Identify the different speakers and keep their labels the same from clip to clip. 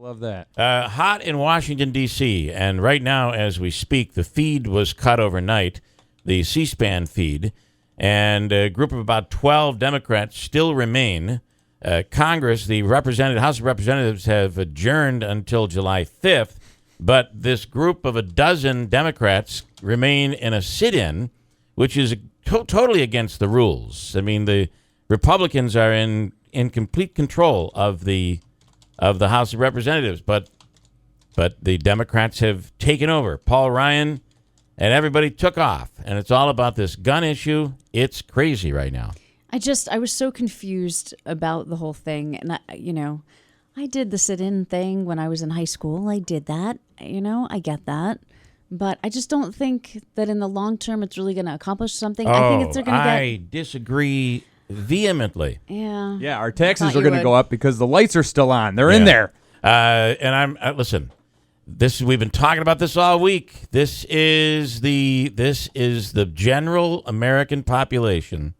Speaker 1: Love that.
Speaker 2: Hot in Washington, D.C., and right now, as we speak, the feed was cut overnight, the C-SPAN feed, and a group of about 12 Democrats still remain. Congress, the House of Representatives, have adjourned until July 5th, but this group of a dozen Democrats remain in a sit-in, which is totally against the rules. I mean, the Republicans are in complete control of the House of Representatives, but the Democrats have taken over. Paul Ryan and everybody took off, and it's all about this gun issue. It's crazy right now.
Speaker 3: I was so confused about the whole thing, and I did the sit-in thing when I was in high school. I did that, I get that. But I just don't think that in the long term it's really going to accomplish something. I think they're going to
Speaker 2: I disagree vehemently.
Speaker 3: Yeah.
Speaker 1: Yeah, our taxes are going to go up because the lights are still on. They're in there.
Speaker 2: And listen. We've been talking about this all week. This is the general American population.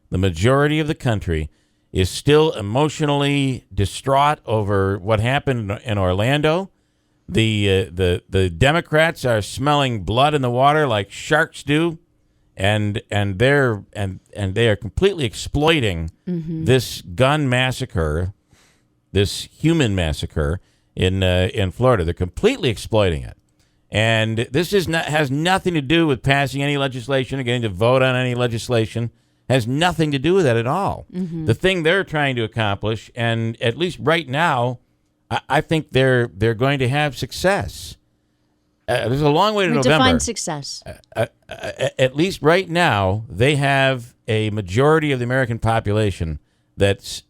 Speaker 2: The majority of the country is still emotionally distraught over what happened in Orlando. The Democrats are smelling blood in the water like sharks do, and they are completely exploiting this gun massacre, this human massacre in Florida. They're completely exploiting it, and this has nothing to do with passing any legislation or getting to vote on any legislation. Has nothing to do with that at all. The thing they're trying to accomplish, and at least right now, I think they're going to have success. There's a long way to November.
Speaker 3: Define success.
Speaker 2: At least right now, they have a majority of the American population that's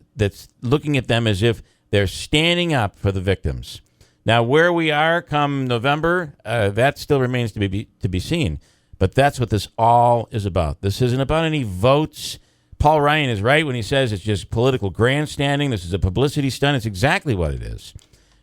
Speaker 2: looking at them as if they're standing up for the victims. Now, where we are come November, that still remains to be seen. But that's what this all is about. This isn't about any votes. Paul Ryan is right when he says it's just political grandstanding. This is a publicity stunt. It's exactly what it is.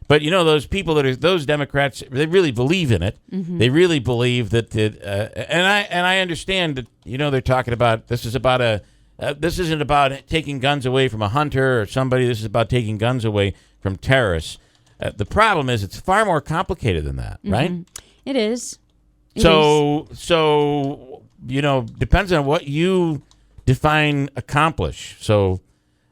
Speaker 2: But, those people those Democrats, they really believe in it. They really believe that, and I understand that, they're talking about, this isn't about taking guns away from a hunter or somebody. This is about taking guns away from terrorists. The problem is it's far more complicated than that, right?
Speaker 3: It is.
Speaker 2: So depends on what you define accomplish. So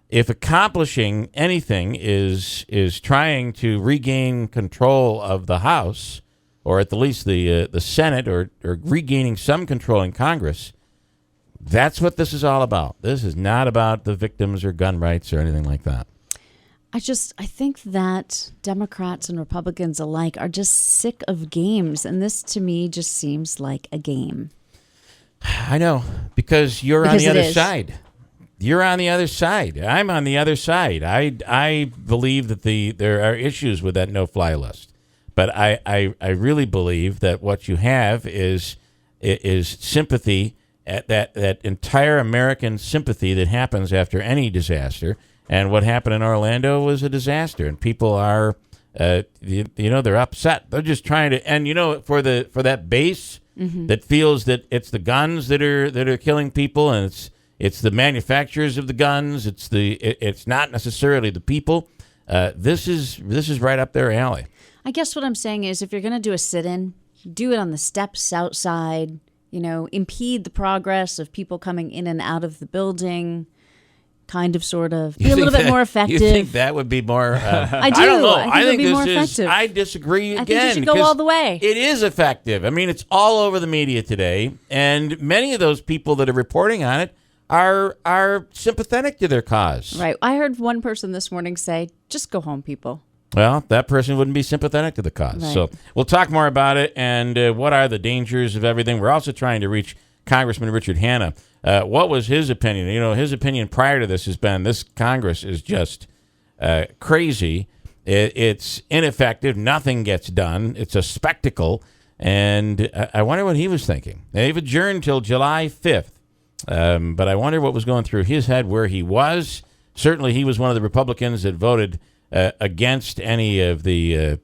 Speaker 2: if accomplishing anything is trying to regain control of the House, or at the least the Senate, or regaining some control in Congress, that's what this is all about. This is not about the victims or gun rights or anything like that.
Speaker 3: I think that Democrats and Republicans alike are just sick of games, and this to me just seems like a game.
Speaker 2: I know, because you're on the other side. You're on the other side. I'm on the other side. I believe that there are issues with that no-fly list, but I really believe that what you have is sympathy, at that entire American sympathy that happens after any disaster. And what happened in Orlando was a disaster, and people are, they're upset. They're just trying to, and for that base that feels that it's the guns that are killing people, and it's the manufacturers of the guns. It's not necessarily the people. This is right up their alley.
Speaker 3: I guess what I'm saying is, if you're going to do a sit-in, do it on the steps outside. Impede the progress of people coming in and out of the building. Kind of, sort of. Be a little bit more effective.
Speaker 2: You think that would be more...
Speaker 3: I do.
Speaker 2: I don't know.
Speaker 3: I think it would be more effective.
Speaker 2: I disagree again.
Speaker 3: I think you should go all the way.
Speaker 2: It is effective. I mean, it's all over the media today, and many of those people that are reporting on it are sympathetic to their cause.
Speaker 3: Right. I heard one person this morning say, just go home, people.
Speaker 2: Well, that person wouldn't be sympathetic to the cause.
Speaker 3: Right.
Speaker 2: So we'll talk more about it and what are the dangers of everything. We're also trying to reach Congressman Richard Hanna. What was his opinion? His opinion prior to this has been this Congress is just crazy. It's ineffective. Nothing gets done. It's a spectacle. And I wonder what he was thinking. They've adjourned till July 5th. But I wonder what was going through his head, where he was. Certainly he was one of the Republicans that voted against any of the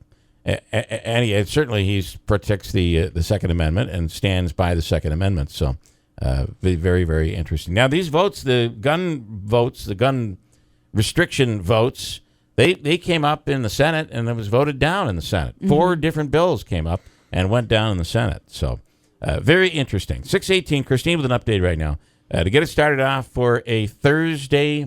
Speaker 2: certainly he protects the Second Amendment and stands by the Second Amendment. So very, very interesting. Now these votes, the gun restriction votes, They came up in the Senate, and it was voted down in the Senate. 4 different bills came up and went down in the Senate. So very interesting. 6:18, Christine with an update right now. To get it started off for a Thursday